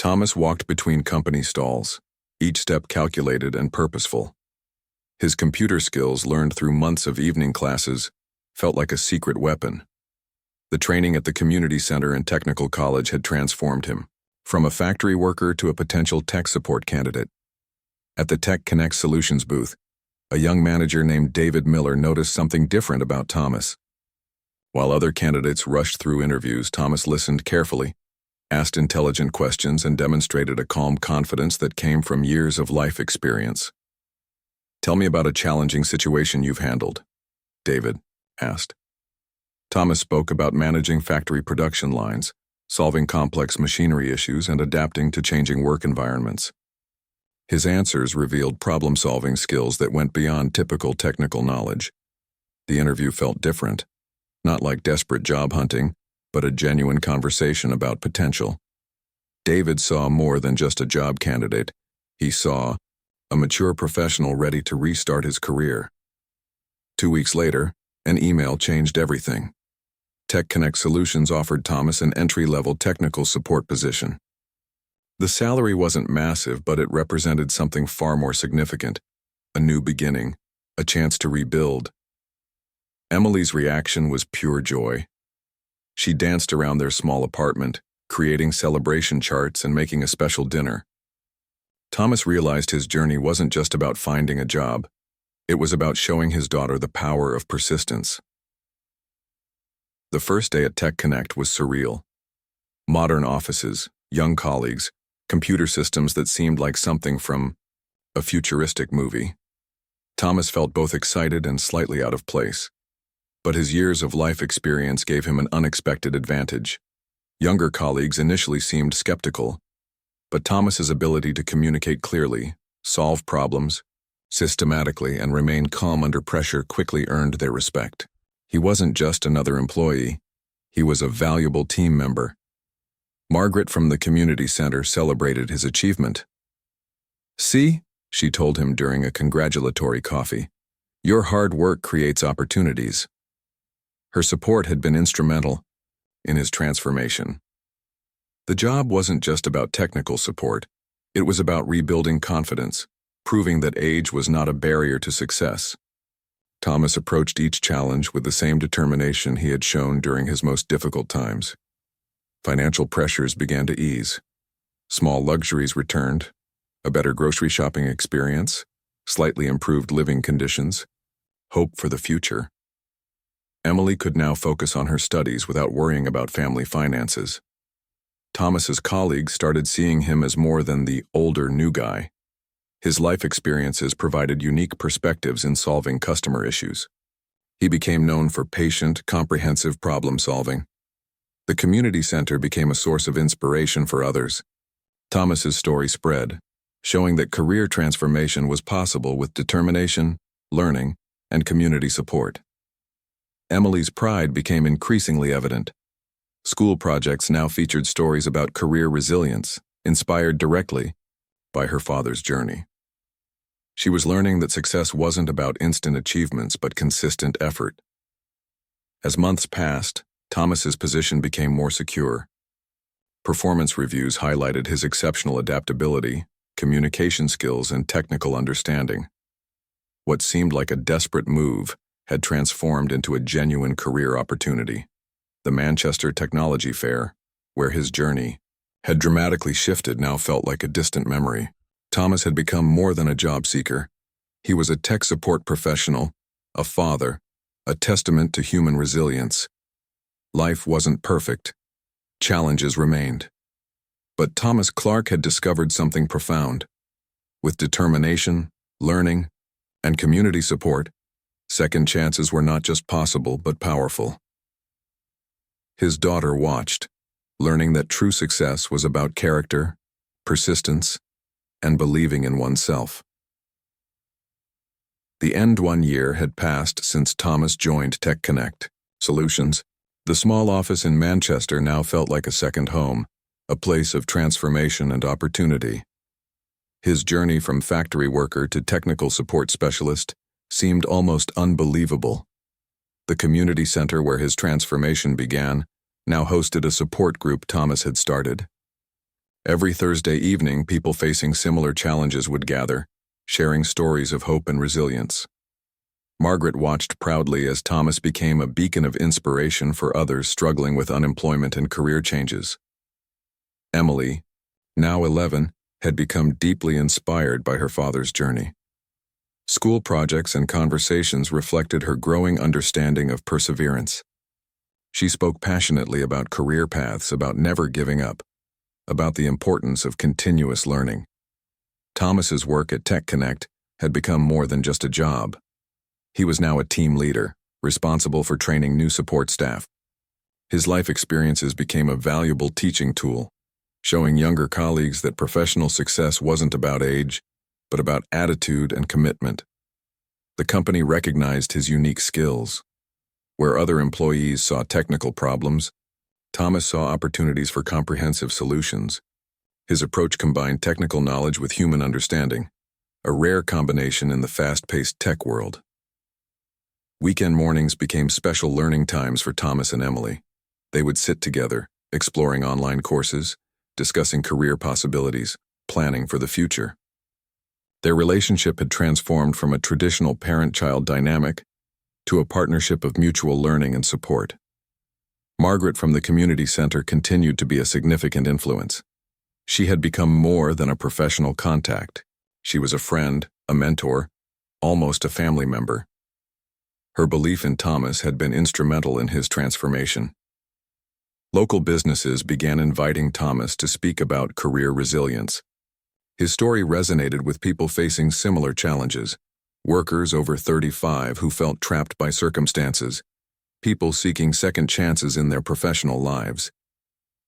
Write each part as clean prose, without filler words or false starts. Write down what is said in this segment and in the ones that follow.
Thomas walked between company stalls, each step calculated and purposeful. His computer skills, learned through months of evening classes, felt like a secret weapon. The training at the community center and technical college had transformed him, from a factory worker to a potential tech support candidate. At the Tech Connect Solutions booth, a young manager named David Miller noticed something different about Thomas. While other candidates rushed through interviews, Thomas listened carefully, asked intelligent questions, and demonstrated a calm confidence that came from years of life experience. "Tell me about a challenging situation you've handled," David asked. Thomas spoke about managing factory production lines, solving complex machinery issues, and adapting to changing work environments. His answers revealed problem-solving skills that went beyond typical technical knowledge. The interview felt different, not like desperate job hunting, but a genuine conversation about potential. David saw more than just a job candidate. He saw a mature professional ready to restart his career. 2 weeks later, an email changed everything. Tech Connect Solutions offered Thomas an entry-level technical support position. The salary wasn't massive, but it represented something far more significant: a new beginning, a chance to rebuild. Emily's reaction was pure joy. She danced around their small apartment, creating celebration charts and making a special dinner. Thomas realized his journey wasn't just about finding a job. It was about showing his daughter the power of persistence. The first day at Tech Connect was surreal. Modern offices, young colleagues, computer systems that seemed like something from a futuristic movie. Thomas felt both excited and slightly out of place. But his years of life experience gave him an unexpected advantage. Younger colleagues initially seemed skeptical, but Thomas's ability to communicate clearly, solve problems systematically, and remain calm under pressure quickly earned their respect. He wasn't just another employee. He was a valuable team member. Margaret from the community center celebrated his achievement. "See," she told him during a congratulatory coffee, "your hard work creates opportunities." Her support had been instrumental in his transformation. The job wasn't just about technical support. It was about rebuilding confidence, proving that age was not a barrier to success. Thomas approached each challenge with the same determination he had shown during his most difficult times. Financial pressures began to ease. Small luxuries returned, a better grocery shopping experience, slightly improved living conditions, hope for the future. Emily could now focus on her studies without worrying about family finances. Thomas's colleagues started seeing him as more than the older new guy. His life experiences provided unique perspectives in solving customer issues. He became known for patient, comprehensive problem-solving. The community center became a source of inspiration for others. Thomas's story spread, showing that career transformation was possible with determination, learning, and community support. Emily's pride became increasingly evident. School projects now featured stories about career resilience, inspired directly by her father's journey. She was learning that success wasn't about instant achievements but consistent effort. As months passed, Thomas's position became more secure. Performance reviews highlighted his exceptional adaptability, communication skills, and technical understanding. What seemed like a desperate move had transformed into a genuine career opportunity. The Manchester Technology Fair, where his journey had dramatically shifted, now felt like a distant memory. Thomas had become more than a job seeker. He was a tech support professional, a father, a testament to human resilience. Life wasn't perfect. Challenges remained. But Thomas Clark had discovered something profound. With determination, learning, and community support, second chances were not just possible but powerful. His daughter watched, learning that true success was about character, persistence, and believing in oneself. The end 1 year had passed since Thomas joined Tech Connect Solutions. The small office in Manchester now felt like a second home, a place of transformation and opportunity. His journey from factory worker to technical support specialist seemed almost unbelievable. The community center where his transformation began now hosted a support group Thomas had started. Every Thursday evening, people facing similar challenges would gather, sharing stories of hope and resilience. Margaret watched proudly as Thomas became a beacon of inspiration for others struggling with unemployment and career changes. Emily, now 11, had become deeply inspired by her father's journey. School projects and conversations reflected her growing understanding of perseverance. She spoke passionately about career paths, about never giving up, about the importance of continuous learning. Thomas's work at Tech Connect had become more than just a job. He was now a team leader, responsible for training new support staff. His life experiences became a valuable teaching tool, showing younger colleagues that professional success wasn't about age, but about attitude and commitment. The company recognized his unique skills. Where other employees saw technical problems, Thomas saw opportunities for comprehensive solutions. His approach combined technical knowledge with human understanding, a rare combination in the fast-paced tech world. Weekend mornings became special learning times for Thomas and Emily. They would sit together, exploring online courses, discussing career possibilities, planning for the future. Their relationship had transformed from a traditional parent-child dynamic to a partnership of mutual learning and support. Margaret from the community center continued to be a significant influence. She had become more than a professional contact. She was a friend, a mentor, almost a family member. Her belief in Thomas had been instrumental in his transformation. Local businesses began inviting Thomas to speak about career resilience. His story resonated with people facing similar challenges: workers over 35 who felt trapped by circumstances, people seeking second chances in their professional lives.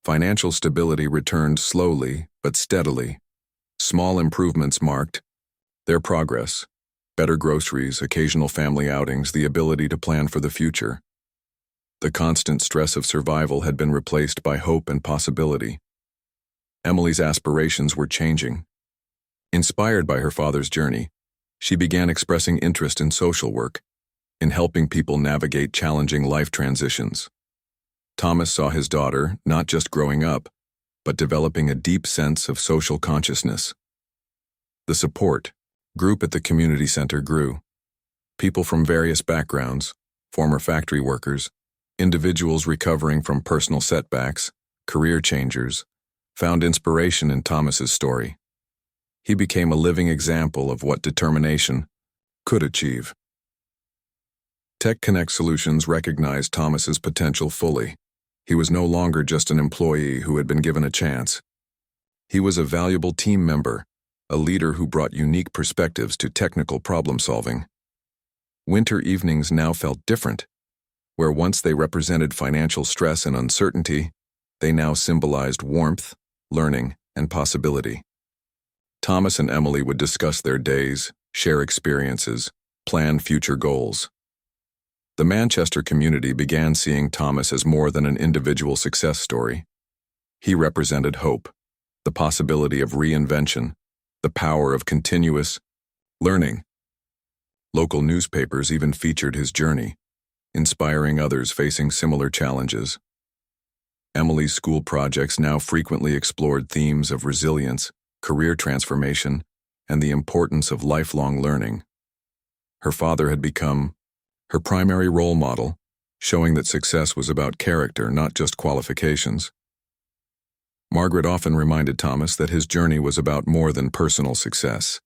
Financial stability returned slowly but steadily. Small improvements marked their progress: better groceries, occasional family outings, the ability to plan for the future. The constant stress of survival had been replaced by hope and possibility. Emily's aspirations were changing. Inspired by her father's journey, she began expressing interest in social work, in helping people navigate challenging life transitions. Thomas saw his daughter not just growing up, but developing a deep sense of social consciousness. The support group at the community center grew. People from various backgrounds, former factory workers, individuals recovering from personal setbacks, career changers, found inspiration in Thomas's story. He became a living example of what determination could achieve. Tech Connect Solutions recognized Thomas's potential fully. He was no longer just an employee who had been given a chance. He was a valuable team member, a leader who brought unique perspectives to technical problem-solving. Winter evenings now felt different. Where once they represented financial stress and uncertainty, they now symbolized warmth, learning, and possibility. Thomas and Emily would discuss their days, share experiences, plan future goals. The Manchester community began seeing Thomas as more than an individual success story. He represented hope, the possibility of reinvention, the power of continuous learning. Local newspapers even featured his journey, inspiring others facing similar challenges. Emily's school projects now frequently explored themes of resilience, career transformation, and the importance of lifelong learning. Her father had become her primary role model, showing that success was about character, not just qualifications. Margaret often reminded Thomas that his journey was about more than personal success.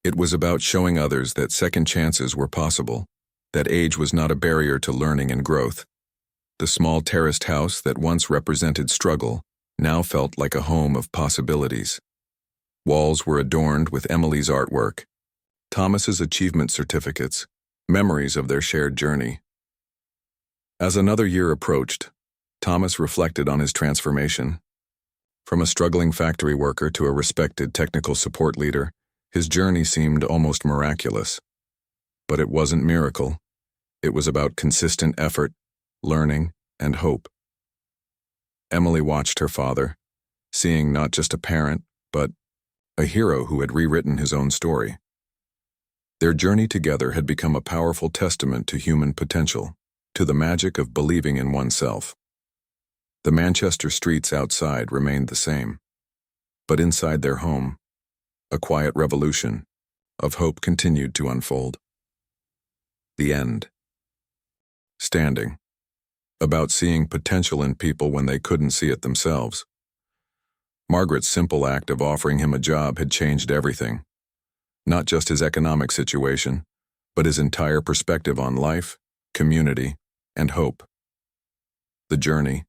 It was about showing others that second chances were possible, that age was not a barrier to learning and growth. The small terraced house that once represented struggle now felt like a home of possibilities. Walls were adorned with Emily's artwork, Thomas's achievement certificates, memories of their shared journey. As another year approached, Thomas reflected on his transformation. From a struggling factory worker to a respected technical support leader, his journey seemed almost miraculous. But it wasn't miracle. It was about consistent effort, learning, and hope. Emily watched her father, seeing not just a parent, but a hero who had rewritten his own story. Their journey together had become a powerful testament to human potential, to the magic of believing in oneself. The Manchester streets outside remained the same. But inside their home, a quiet revolution of hope continued to unfold. The end. Standing. About seeing potential in people when they couldn't see it themselves. Margaret's simple act of offering him a job had changed everything. Not just his economic situation, but his entire perspective on life, community, and hope. The journey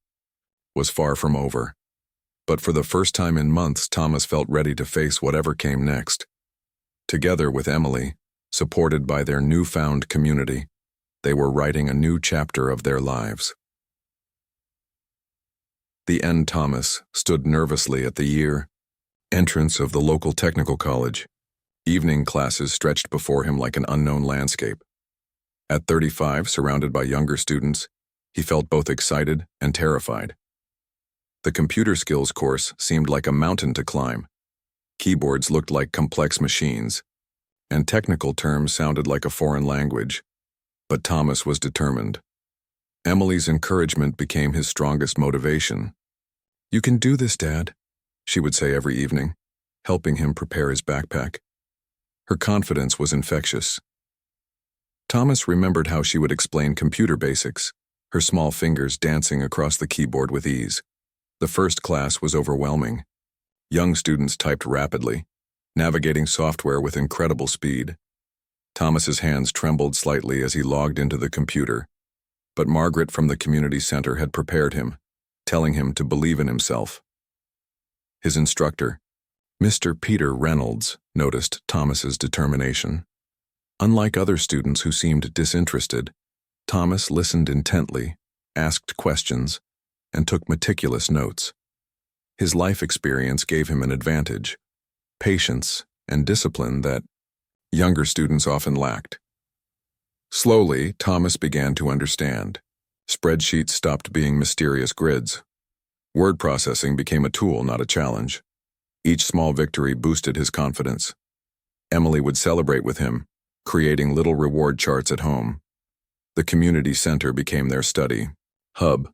was far from over. But for the first time in months, Thomas felt ready to face whatever came next. Together with Emily, supported by their newfound community, they were writing a new chapter of their lives. The end. Thomas stood nervously at the year entrance of the local technical college. Evening classes stretched before him like an unknown landscape. At 35, surrounded by younger students, he felt both excited and terrified. The computer skills course seemed like a mountain to climb. Keyboards looked like complex machines, and technical terms sounded like a foreign language. But Thomas was determined. Emily's encouragement became his strongest motivation. "You can do this, Dad," she would say every evening, helping him prepare his backpack. Her confidence was infectious. Thomas remembered how she would explain computer basics, her small fingers dancing across the keyboard with ease. The first class was overwhelming. Young students typed rapidly, navigating software with incredible speed. Thomas's hands trembled slightly as he logged into the computer, but Margaret from the community center had prepared him, telling him to believe in himself. His instructor, Mr. Peter Reynolds, noticed Thomas's determination. Unlike other students who seemed disinterested, Thomas listened intently, asked questions, and took meticulous notes. His life experience gave him an advantage, patience and discipline that younger students often lacked. Slowly, Thomas began to understand. Spreadsheets stopped being mysterious grids. Word processing became a tool, not a challenge. Each small victory boosted his confidence. Emily would celebrate with him, creating little reward charts at home. The community center became their study hub.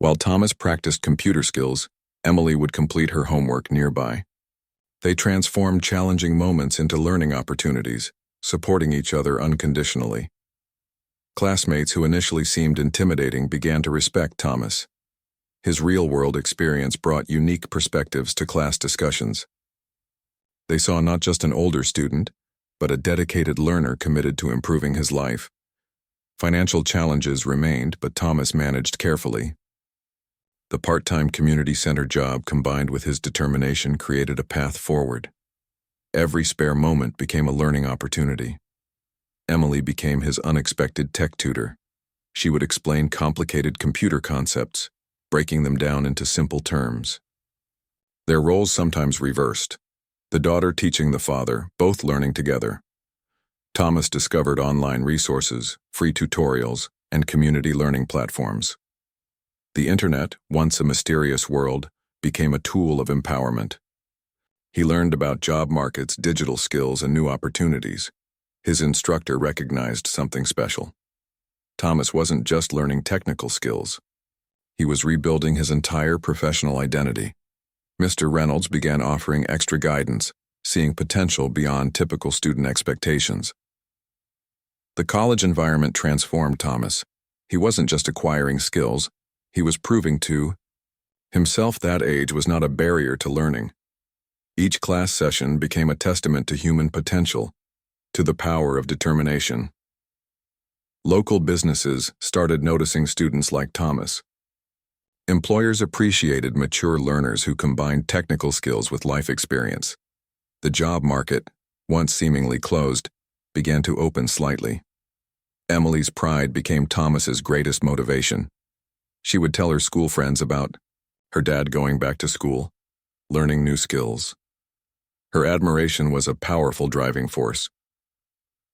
While Thomas practiced computer skills, Emily would complete her homework nearby. They transformed challenging moments into learning opportunities, supporting each other unconditionally. Classmates who initially seemed intimidating began to respect Thomas. His real-world experience brought unique perspectives to class discussions. They saw not just an older student, but a dedicated learner committed to improving his life. Financial challenges remained, but Thomas managed carefully. The part-time community center job combined with his determination created a path forward. Every spare moment became a learning opportunity. Emily became his unexpected tech tutor. She would explain complicated computer concepts, breaking them down into simple terms. Their roles sometimes reversed, the daughter teaching the father, both learning together. Thomas discovered online resources, free tutorials, and community learning platforms. The internet, once a mysterious world, became a tool of empowerment. He learned about job markets, digital skills, and new opportunities. His instructor recognized something special. Thomas wasn't just learning technical skills. He was rebuilding his entire professional identity. Mr. Reynolds began offering extra guidance, seeing potential beyond typical student expectations. The college environment transformed Thomas. He wasn't just acquiring skills, he was proving to himself that age was not a barrier to learning. Each class session became a testament to human potential, to the power of determination. Local businesses started noticing students like Thomas. Employers appreciated mature learners who combined technical skills with life experience. The job market, once seemingly closed, began to open slightly. Emily's pride became Thomas's greatest motivation. She would tell her school friends about her dad going back to school, learning new skills. Her admiration was a powerful driving force.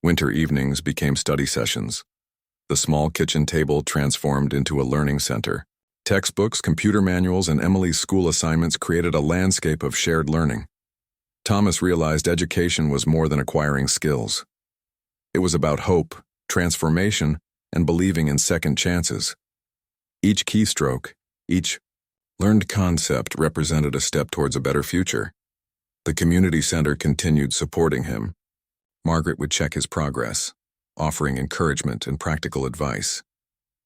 Winter evenings became study sessions. The small kitchen table transformed into a learning center. Textbooks, computer manuals, and Emily's school assignments created a landscape of shared learning. Thomas realized education was more than acquiring skills. It was about hope, transformation, and believing in second chances. Each keystroke, each Learned concept represented a step towards a better future. The community center continued supporting him. Margaret would check his progress, offering encouragement and practical advice.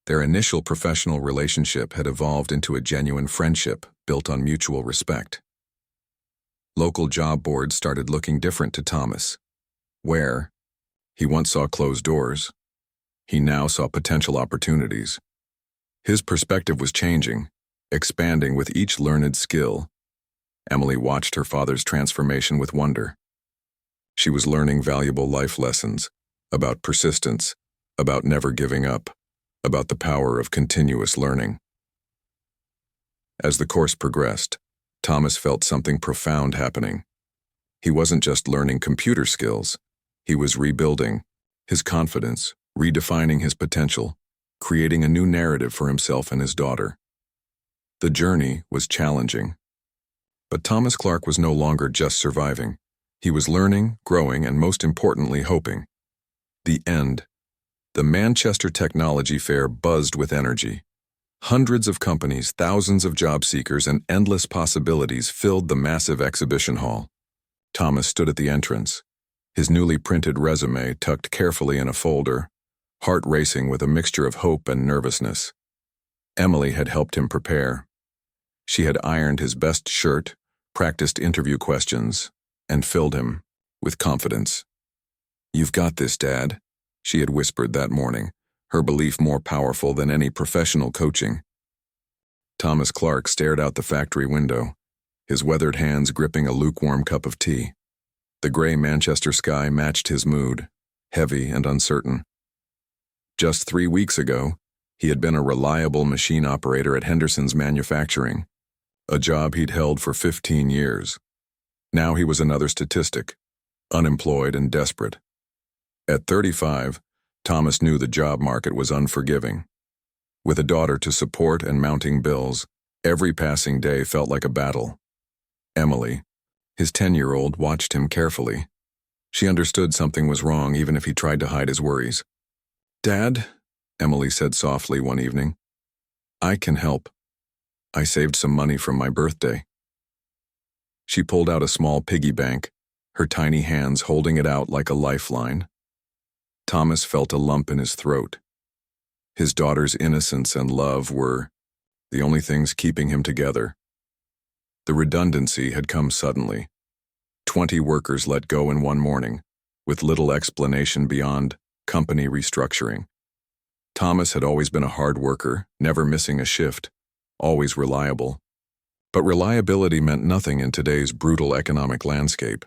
Their initial professional relationship had evolved into a genuine friendship built on mutual respect. Local job boards started looking different to Thomas. Where he once saw closed doors, he now saw potential opportunities. His perspective was changing, expanding with each learned skill. Emily watched her father's transformation with wonder. She was learning valuable life lessons about persistence, about never giving up, about the power of continuous learning. As the course progressed, Thomas felt something profound happening. He wasn't just learning computer skills, he was rebuilding his confidence, redefining his potential, creating a new narrative for himself and his daughter. The journey was challenging. But Thomas Clark was no longer just surviving. He was learning, growing, and most importantly, hoping. The end. The Manchester Technology Fair buzzed with energy. Hundreds of companies, thousands of job seekers, and endless possibilities filled the massive exhibition hall. Thomas stood at the entrance, his newly printed resume tucked carefully in a folder, heart racing with a mixture of hope and nervousness. Emily had helped him prepare. She had ironed his best shirt, practiced interview questions, and filled him with confidence. "You've got this, Dad," she had whispered that morning, her belief more powerful than any professional coaching. Thomas Clark stared out the factory window, his weathered hands gripping a lukewarm cup of tea. The gray Manchester sky matched his mood, heavy and uncertain. Just 3 weeks ago, he had been a reliable machine operator at Henderson's Manufacturing, a job he'd held for 15 years. Now he was another statistic, unemployed and desperate. At 35, Thomas knew the job market was unforgiving. With a daughter to support and mounting bills, every passing day felt like a battle. Emily, his 10-year-old, watched him carefully. She understood something was wrong even if he tried to hide his worries. "Dad," Emily said softly one evening, "I can help. I saved some money from my birthday." She pulled out a small piggy bank, her tiny hands holding it out like a lifeline. Thomas felt a lump in his throat. His daughter's innocence and love were the only things keeping him together. The redundancy had come suddenly. 20 workers let go in one morning, with little explanation beyond company restructuring. Thomas had always been a hard worker, never missing a shift, always reliable. But reliability meant nothing in today's brutal economic landscape.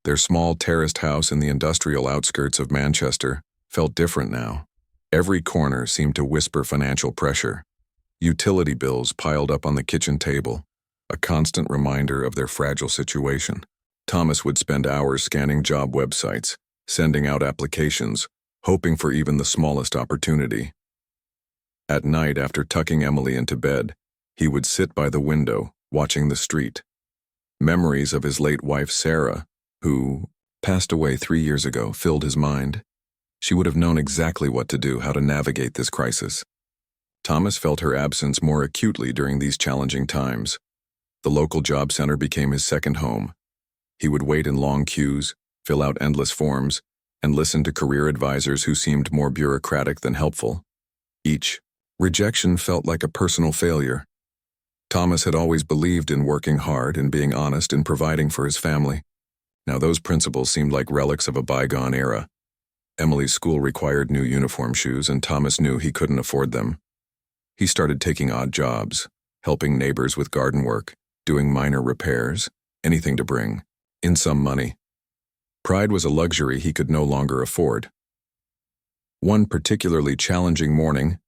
Their small terraced house in the industrial outskirts of Manchester felt different now. Every corner seemed to whisper financial pressure. Utility bills piled up on the kitchen table, a constant reminder of their fragile situation. Thomas would spend hours scanning job websites, sending out applications, hoping for even the smallest opportunity. At night, after tucking Emily into bed, he would sit by the window, watching the street. Memories of his late wife, Sarah, who passed away 3 years ago, filled his mind. She would have known exactly what to do, how to navigate this crisis. Thomas felt her absence more acutely during these challenging times. The local job center became his second home. He would wait in long queues, fill out endless forms, and listen to career advisors who seemed more bureaucratic than helpful. Each rejection felt like a personal failure. Thomas had always believed in working hard and being honest and providing for his family. Now those principles seemed like relics of a bygone era. Emily's school required new uniform shoes, and Thomas knew he couldn't afford them. He started taking odd jobs, helping neighbors with garden work, doing minor repairs, anything to bring in some money. Pride was a luxury he could no longer afford. One particularly challenging morning,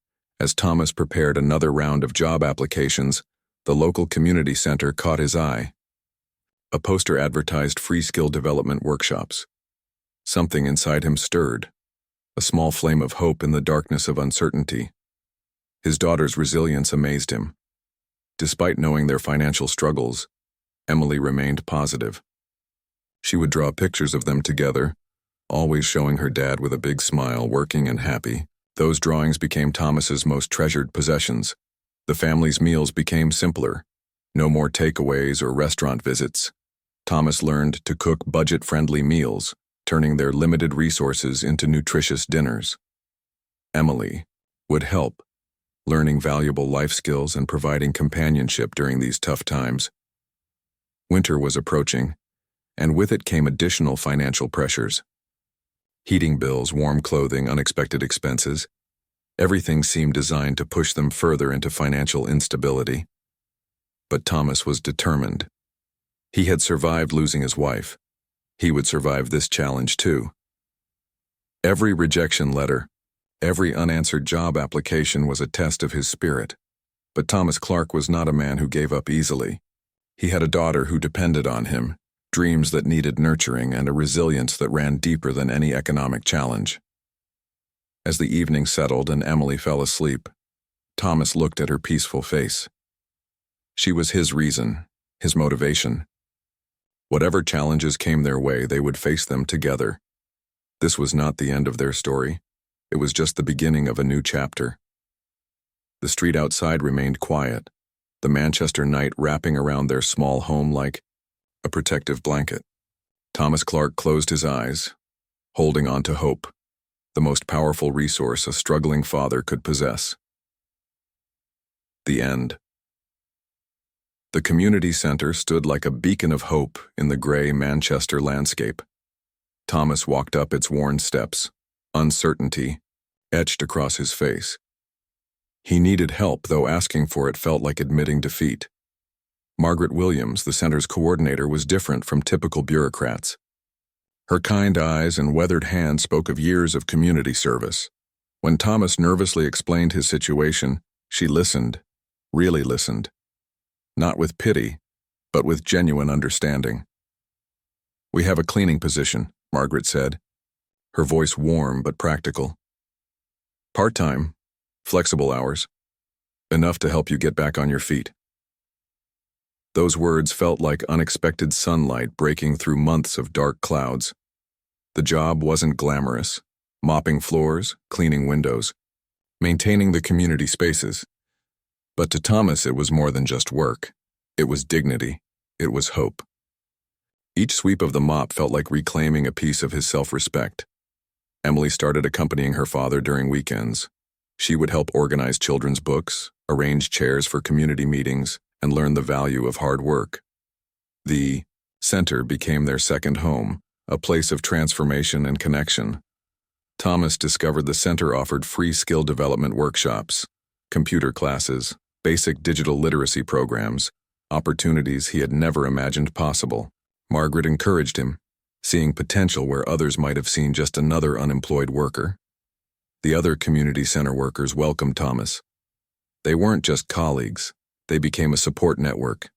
as Thomas prepared another round of job applications, the local community center caught his eye. A poster advertised free skill development workshops. Something inside him stirred, a small flame of hope in the darkness of uncertainty. His daughter's resilience amazed him. Despite knowing their financial struggles, Emily remained positive. She would draw pictures of them together, always showing her dad with a big smile, working and happy. Those drawings became Thomas's most treasured possessions. The family's meals became simpler, No more takeaways or restaurant visits. Thomas learned to cook budget-friendly meals, turning their limited resources into nutritious dinners. Emily would help, learning valuable life skills and providing companionship during these tough times. Winter was approaching, and with it came additional financial pressures. Heating bills, warm clothing, unexpected expenses. Everything seemed designed to push them further into financial instability. But Thomas was determined. He had survived losing his wife. He would survive this challenge too. Every rejection letter, every unanswered job application was a test of his spirit. But Thomas Clark was not a man who gave up easily. He had a daughter who depended on him, dreams that needed nurturing, and a resilience that ran deeper than any economic challenge. As the evening settled and Emily fell asleep, Thomas looked at her peaceful face. She was his reason, his motivation. Whatever challenges came their way, they would face them together. This was not the end of their story. It was just the beginning of a new chapter. The street outside remained quiet, the Manchester night wrapping around their small home like a protective blanket. Thomas Clark closed his eyes, holding on to hope, the most powerful resource a struggling father could possess. The end. The community center stood like a beacon of hope in the gray Manchester landscape. Thomas walked up its worn steps, uncertainty etched across his face. He needed help, though asking for it felt like admitting defeat. Margaret Williams, the center's coordinator, was different from typical bureaucrats. Her kind eyes and weathered hands spoke of years of community service. When Thomas nervously explained his situation, she listened, really listened. Not with pity, but with genuine understanding. "We have a cleaning position," Margaret said, her voice warm but practical. "Part-time, flexible hours, enough to help you get back on your feet." Those words felt like unexpected sunlight breaking through months of dark clouds. The job wasn't glamorous, mopping floors, cleaning windows, maintaining the community spaces. But to Thomas it was more than just work. It was dignity. It was hope. Each sweep of the mop felt like reclaiming a piece of his self-respect. Emily started accompanying her father during weekends. She would help organize children's books, arrange chairs for community meetings, and learn the value of hard work. The center became their second home, a place of transformation and connection. Thomas discovered the center offered free skill development workshops, computer classes, basic digital literacy programs, opportunities he had never imagined possible. Margaret encouraged him, seeing potential where others might have seen just another unemployed worker. The other community center workers welcomed Thomas. They weren't just colleagues, they became a support network.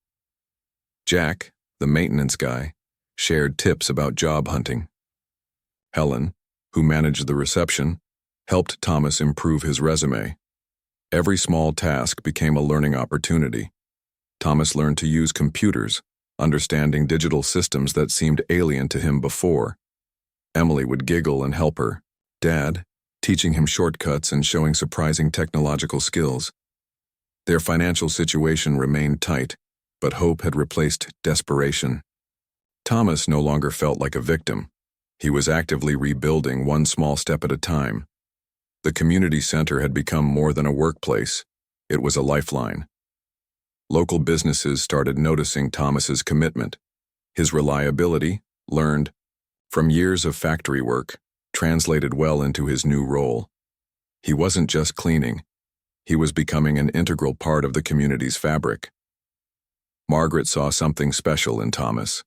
Jack, the maintenance guy, shared tips about job hunting. Helen, who managed the reception, helped Thomas improve his resume. Every small task became a learning opportunity. Thomas learned to use computers, understanding digital systems that seemed alien to him before. Emily would giggle and help her, Dad, teaching him shortcuts and showing surprising technological skills. Their financial situation remained tight, but hope had replaced desperation. Thomas no longer felt like a victim. He was actively rebuilding one small step at a time. The community center had become more than a workplace. It was a lifeline. Local businesses started noticing Thomas's commitment. His reliability, learned from years of factory work, translated well into his new role. He wasn't just cleaning. He was becoming an integral part of the community's fabric. Margaret saw something special in Thomas.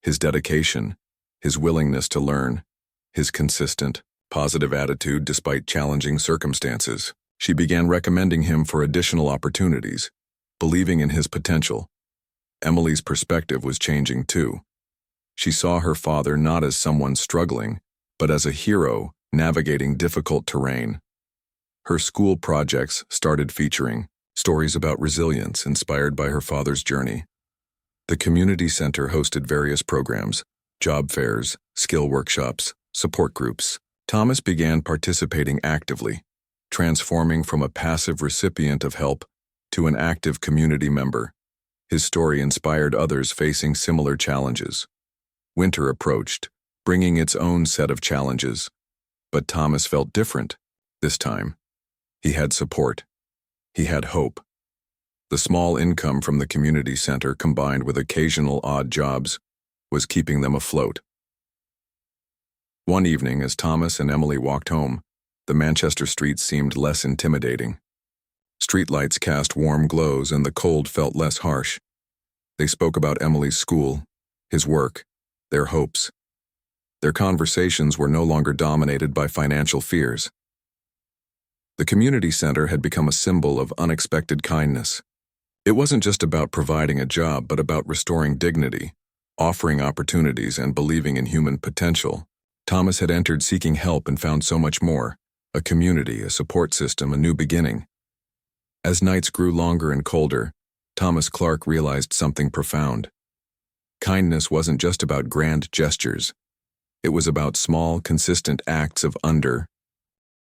His dedication, his willingness to learn, his consistent, positive attitude despite challenging circumstances. She began recommending him for additional opportunities, believing in his potential. Emily's perspective was changing too. She saw her father not as someone struggling, but as a hero navigating difficult terrain. Her school projects started featuring stories about resilience inspired by her father's journey. The community center hosted various programs, job fairs, skill workshops, support groups. Thomas began participating actively, transforming from a passive recipient of help to an active community member. His story inspired others facing similar challenges. Winter approached, bringing its own set of challenges. But Thomas felt different this time. He had support. He had hope. The small income from the community center, combined with occasional odd jobs, was keeping them afloat. One evening, as Thomas and Emily walked home, the Manchester streets seemed less intimidating. Streetlights cast warm glows and the cold felt less harsh. They spoke about Emily's school, his work, their hopes. Their conversations were no longer dominated by financial fears. The community center had become a symbol of unexpected kindness. It wasn't just about providing a job, but about restoring dignity, offering opportunities, and believing in human potential. Thomas had entered seeking help and found so much more: a community, a support system, a new beginning. As nights grew longer and colder, Thomas Clark realized something profound. Kindness wasn't just about grand gestures. It was about small, consistent acts of